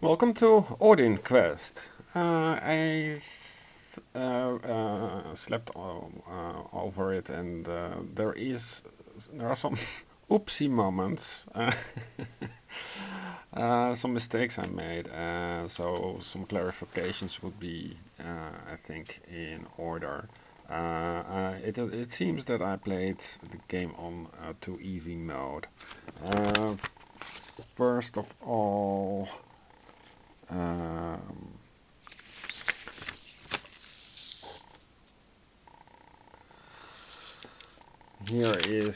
Welcome to Odin Quest. Slept over it, and there are some oopsie moments, some mistakes I made. So some clarifications would be, I think, in order. It seems that I played the game on too easy mode. First of all. Here is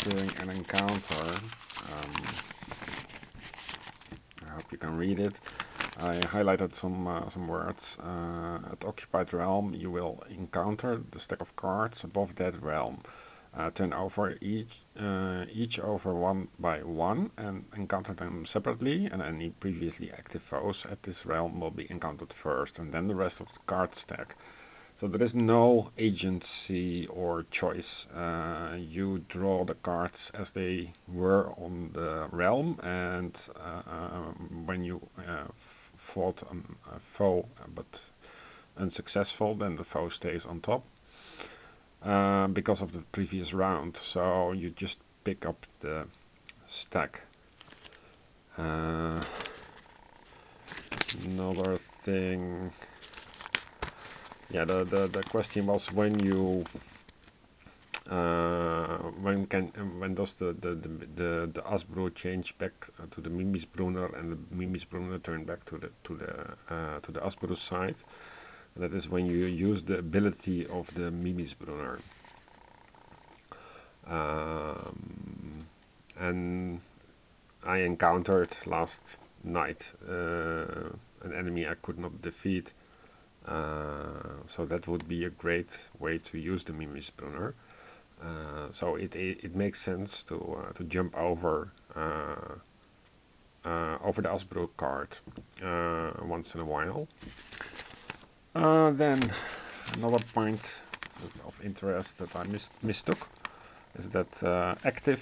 during an encounter. I hope you can read it. I highlighted some words. At occupied realm, you will encounter the stack of cards above that realm. Turn over each over one by one and encounter them separately, and any previously active foes at this realm will be encountered first, and then the rest of the card stack. So there is no agency or choice. You draw the cards as they were on the realm, and when you fought a foe but unsuccessful, then the foe stays on top. Because of the previous round, so you just pick up the stack. Another thing, yeah, the question was when does the Asbru change back to the Mimisbrunnr, and the Mimisbrunnr turn back to the Asbru side. That is when you use the ability of the Mimisbrunnr. And I encountered last night an enemy I could not defeat. So that would be a great way to use the Mimisbrunnr. So it makes sense to jump over the Asbru card once in a while. Then another point of interest that I mistook is that active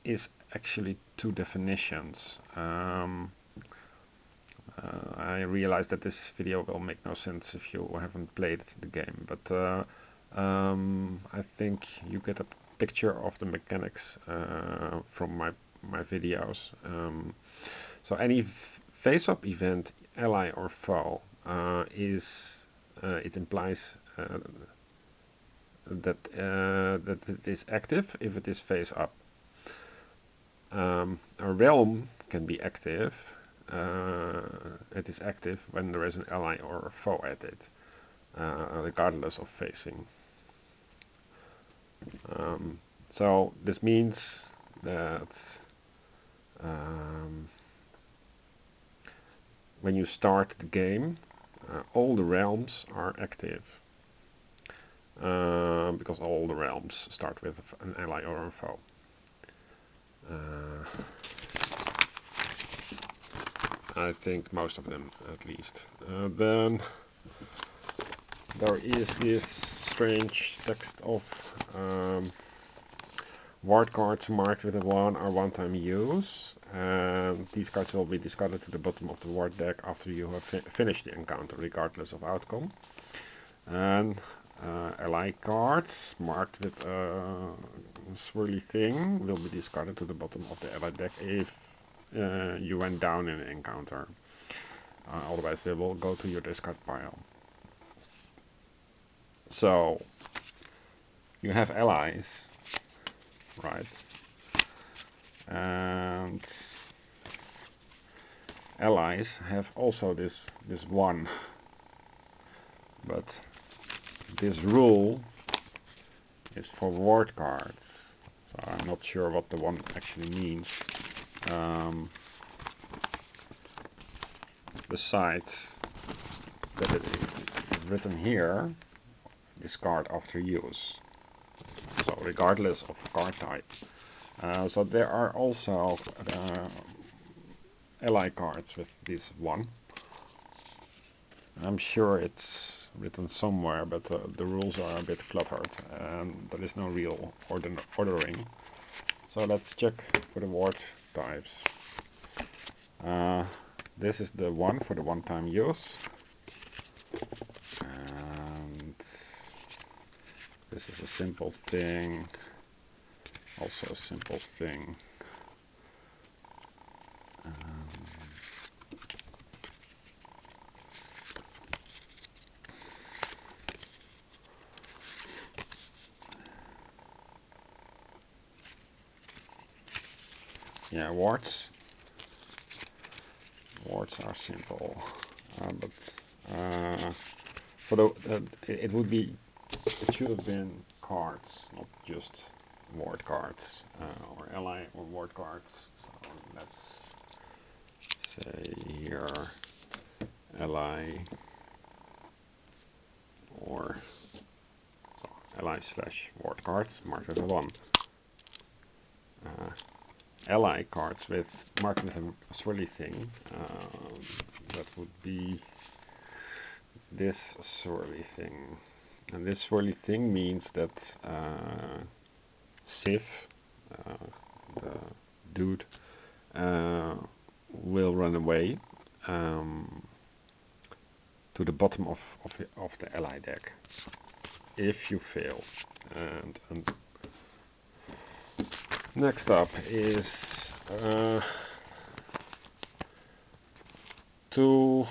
is actually two definitions. I realize that this video will make no sense if you haven't played the game, but I think you get a picture of the mechanics from my videos. So any face-up event, ally or foe, it implies that it is active if it is face up. A realm can be active. It is active when there is an ally or a foe at it, regardless of facing. So this means that when you start the game, all the realms are active, because all the realms start with an ally or a foe. I think most of them, at least. Then there is this strange text of ward cards marked with a 1 or one-time use. These cards will be discarded to the bottom of the ward deck after you have finished the encounter, regardless of outcome. And ally cards marked with a swirly thing will be discarded to the bottom of the ally deck if you went down in an encounter. Otherwise they will go to your discard pile. So you have allies, right? And allies have also this one, but this rule is for ward cards, so I'm not sure what the one actually means. Besides that it is written here, discard after use, so regardless of card type. So there are also ally cards with this one. I'm sure it's written somewhere, but the rules are a bit cluttered and there is no real ordering. So let's check for the ward types. This is the one for the one-time use, and this is a simple thing, also a simple thing. Yeah, wards are simple, but for the it would be, it should have been cards, not just ward cards, or ally or ward cards. So let's say here ally, or so ally slash ward cards marked with a 1. Ally cards with marked with a swirly thing, that would be this swirly thing. And this swirly thing means that Sif, the dude, will run away to the bottom of the ally deck if you fail. And next up is to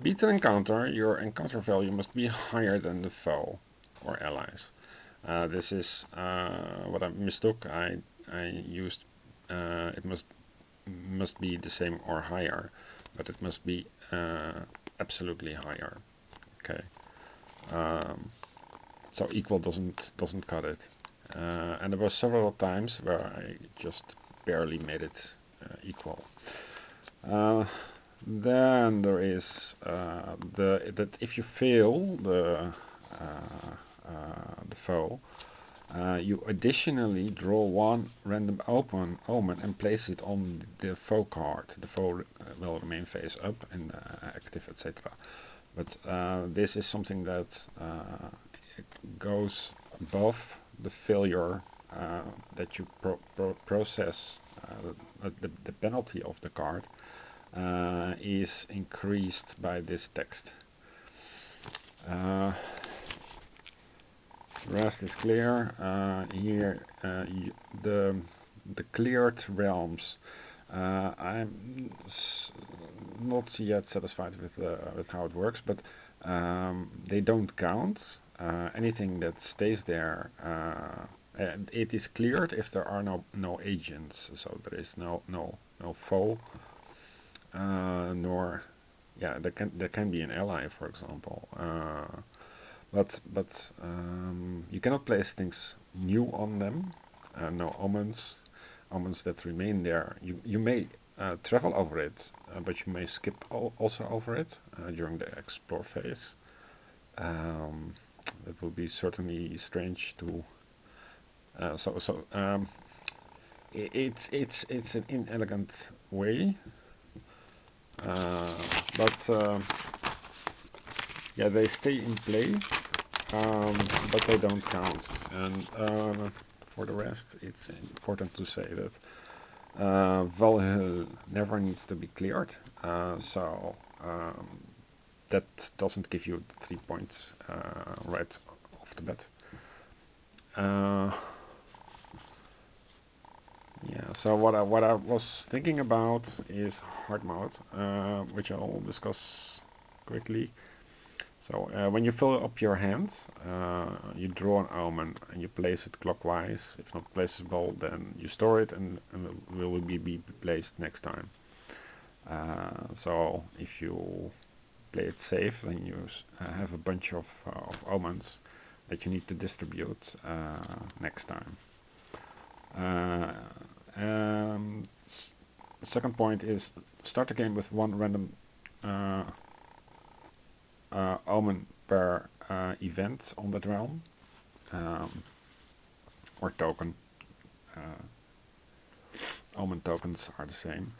beat an encounter, your encounter value must be higher than the foe or allies. This is what I mistook. I used it must be the same or higher, but it must be absolutely higher. Okay. So equal doesn't cut it. And there were several times where I just barely made it equal. Then there is that if you fail the foe, you additionally draw one random omen and place it on the foe card. The foe will remain face up and active, etc. But this is something that goes above the failure that you process. The penalty of the card is increased by this text. The rest is clear. Here, the cleared realms. I'm not yet satisfied with how it works, but they don't count. Anything that stays there, and it is cleared if there are no agents. So there is no foe, nor there can be an ally, for example. But you cannot place things new on them. No omens that remain there. You may travel over it, but you may skip also over it during the explore phase. That would be certainly strange to. It's an inelegant way, but yeah, they stay in play, but they don't count. And for the rest, it's important to say that Valhöll never needs to be cleared, so that doesn't give you 3 points right off the bat. Yeah, so what I was thinking about is hard mode, which I'll discuss quickly. So when you fill up your hand, you draw an omen and you place it clockwise. If not placeable, then you store it and it will be placed next time. So if you play it safe, then you have a bunch of omens that you need to distribute next time. Second point is start the game with one random omen per event on that realm, or token. Omen tokens are the same.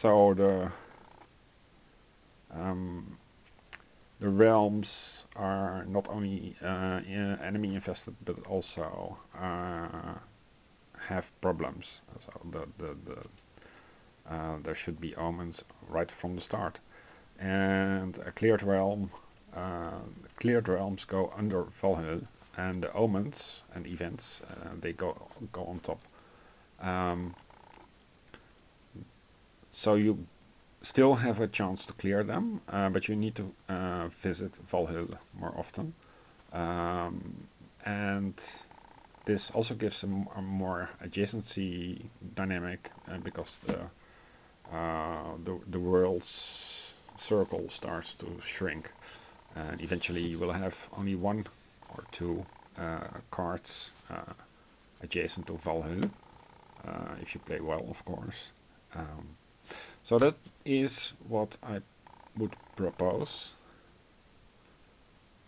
So the realms are not only enemy infested, but also have problems. So there should be omens right from the start. And a cleared realm, cleared realms go under Valhöll, and the omens and events they go on top. So you still have a chance to clear them, but you need to visit Valhöll more often. And this also gives a more adjacency dynamic, because the world's circle starts to shrink, and eventually you will have only one or two cards adjacent to Valhöll, if you play well, of course. So that is what I would propose.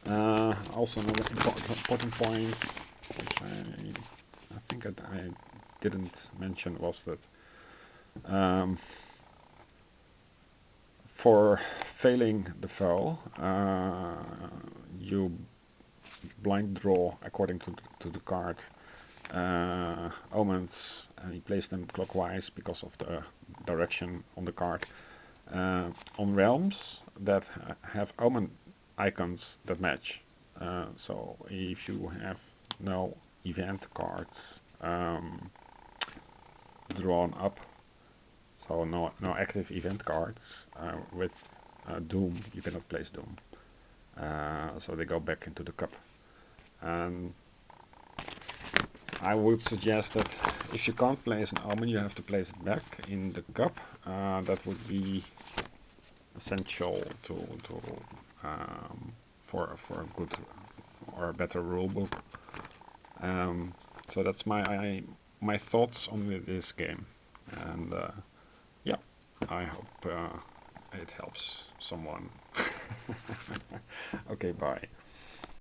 Also another important point, which I think I didn't mention, was that for failing the foe, you blind draw according to the card omens, and you place them clockwise because of the direction on the card on realms that have omen icons that match. So if you have no event cards drawn up, so no active event cards with Doom, you cannot place Doom. So they go back into the cup. And I would suggest that if you can't place an omen, you have to place it back in the cup. That would be essential for a good or a better rulebook. So that's my thoughts on this game, and yeah, I hope it helps someone. Okay, bye.